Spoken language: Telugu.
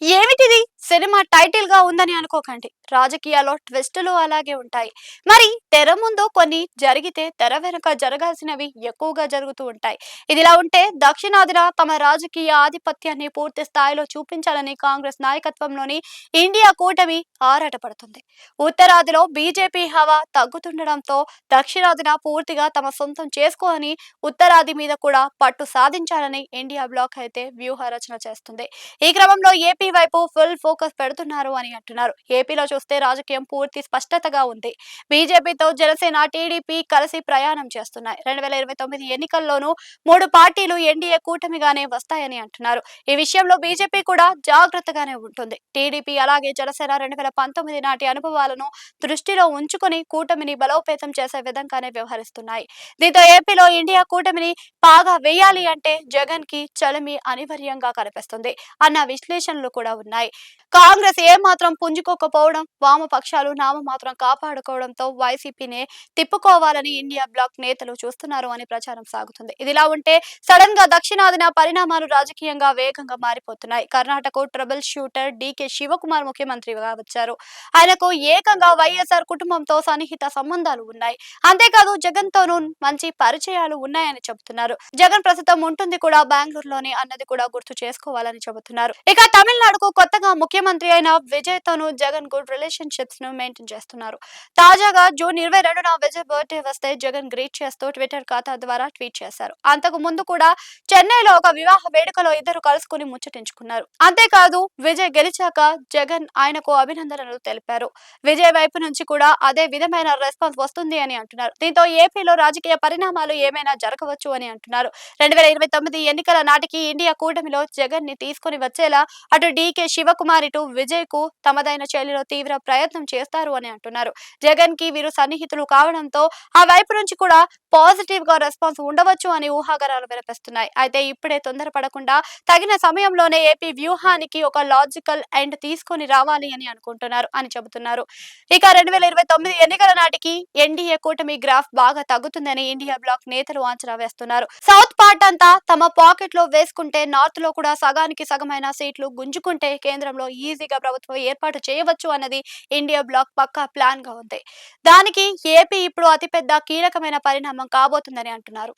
ఏమిటిది? సినిమా టైటిల్ గా ఉందని అనుకోకండి. రాజకీయాల్లో ట్విస్టులు అలాగే ఉంటాయి. మరి తెర ముందు కొన్ని జరిగితే తెర వెనుక జరగాల్సినవి ఎక్కువగా జరుగుతూ ఉంటాయి. ఇదిలా ఉంటే దక్షిణాదిన తమ రాజకీయ ఆధిపత్యాన్ని పూర్తి స్థాయిలో చూపించాలని కాంగ్రెస్ నాయకత్వంలోని ఇండియా కూటమి ఆరాటపడుతుంది. ఉత్తరాదిలో బీజేపీ హవా తగ్గుతుండడంతో దక్షిణాదిన పూర్తిగా తమ సొంతం చేసుకోని ఉత్తరాది మీద కూడా పట్టు సాధించాలని ఇండియా బ్లాక్ అయితే వ్యూహ రచన చేస్తుంది. ఈ క్రమంలో ఏపీ వైపు ఫుల్ ఫోకస్ పెడుతున్నారు అని అంటున్నారు. ఏపీలో చూస్తే రాజకీయం పూర్తి స్పష్టతగా ఉంది. బీజేపీతో జనసేన, టీడీపీ కలిసి ప్రయాణం చేస్తున్నాయి. 2029 ఎన్నికల్లోనూ మూడు పార్టీలు ఎన్డీఏ కూటమిగానే వస్తాయని అంటున్నారు. ఈ విషయంలో బీజేపీ కూడా జాగ్రత్తగానే ఉంటుంది. టీడీపీ అలాగే జనసేన 2019 నాటి అనుభవాలను దృష్టిలో ఉంచుకొని కూటమిని బలోపేతం చేసే విధంగానే వ్యవహరిస్తున్నాయి. దీంతో ఏపీలో ఇండియా కూటమిని పాగా వేయాలి అంటే జగన్ కి చలమి అనివార్యంగా కనిపిస్తుంది అన్న విశ్లేషణలు కూడా ఉన్నాయి. కాంగ్రెస్ ఏ మాత్రం పుంజుకోకపోవడం, వామపక్షాలు నామమాత్రం కాపాడుకోవడంతో వైసీపీనే తిప్పుకోవాలని ఇండియా బ్లాక్ నేతలు చూస్తున్నారు అని ప్రచారం సాగుతుంది. ఇదిలా ఉంటే సడన్ గా దక్షిణాదిన పరిణామాలు రాజకీయంగా వేగంగా మారిపోతున్నాయి. కర్ణాటక ట్రబుల్ షూటర్ డీకే శివకుమార్ ముఖ్యమంత్రిగా వచ్చారు. ఆయనకు ఏకంగా వైఎస్ఆర్ కుటుంబంతో సన్నిహిత సంబంధాలు ఉన్నాయి. అంతేకాదు జగన్ తోనూ మంచి పరిచయాలు ఉన్నాయని చెబుతున్నారు. జగన్ ప్రస్తుతం ఉంటుంది కూడా బెంగళూరులోని అన్నది కూడా గుర్తు చేసుకోవాలని చెబుతున్నారు. ఇక తమిళనాడుకు కొత్తగా ముఖ్యమంత్రి అయిన విజయ్ తోనూ జగన్ గుడ్ రిలేషన్షిప్స్ ను మెయింటైన్ చేస్తున్నారు. తాజాగా జూన్ 22న విజయ్ బర్త్డే వస్తే జగన్ గ్రీట్ చేస్తూ ట్విట్టర్ ఖాతా ద్వారా ట్వీట్ చేశారు. అంతకు ముందు కూడా చెన్నైలో ఒక వివాహ వేడుకలో ఇద్దరు కలుసుకుని ముచ్చటించుకున్నారు. అంతేకాదు విజయ్ గెలిచాక జగన్ ఆయనకు అభినందనలు తెలిపారు. విజయ్ వైపు నుంచి కూడా అదే విధమైన రెస్పాన్స్ వస్తుంది అని అంటున్నారు. దీంతో ఏపీలో రాజకీయ పరిణామాలు ఏమైనా జరగవచ్చు అని అంటున్నారు. 2029 ఎన్నికల నాటికి ఇండియా కూటమిలో జగన్ ని తీసుకుని వచ్చేలా అటు డీకే శివకుమార్ ఇటు విజయ్ కు తమదైన శైలిలో తీవ్ర ప్రయత్నం చేస్తారు అని అంటున్నారు. జగన్ కి వీరు సన్నిహితులు కావడంతో ఆ వైపు నుంచి కూడా పాజిటివ్ గా రెస్పాన్స్ ఉండవచ్చు అని ఊహాగానాలు వినిపిస్తున్నాయి. అయితే ఇప్పుడే తొందరపడకుండా తగిన సమయంలోనే ఏపీ వ్యూహానికి ఒక లాజికల్ ఎండ్ తీసుకొని రావాలి అని అనుకుంటున్నారు అని చెబుతున్నారు. ఇక 2029 ఎన్నికల నాటికి ఎన్డీఏ కూటమి గ్రాఫ్ బాగా తగ్గుతుందని ఇండియా బ్లాక్ నేతలు అంచనా వేస్తున్నారు. సౌత్ పార్ట్ అంతా తమ పాకెట్ లో వేసుకుంటే నార్త్ లో కూడా సగానికి సగమైన సీట్లు గుంజుకుంటే కేంద్రంలో ఈజీగా ప్రభుత్వం ఏర్పాటు చేయవచ్చు అన్నది ఇండియా బ్లాక్ పక్కా ప్లాన్ గా ఉంది. దానికి ఏపీ ఇప్పుడు అతిపెద్ద కీలకమైన పరిణామం కాబోతుందని అంటున్నారు.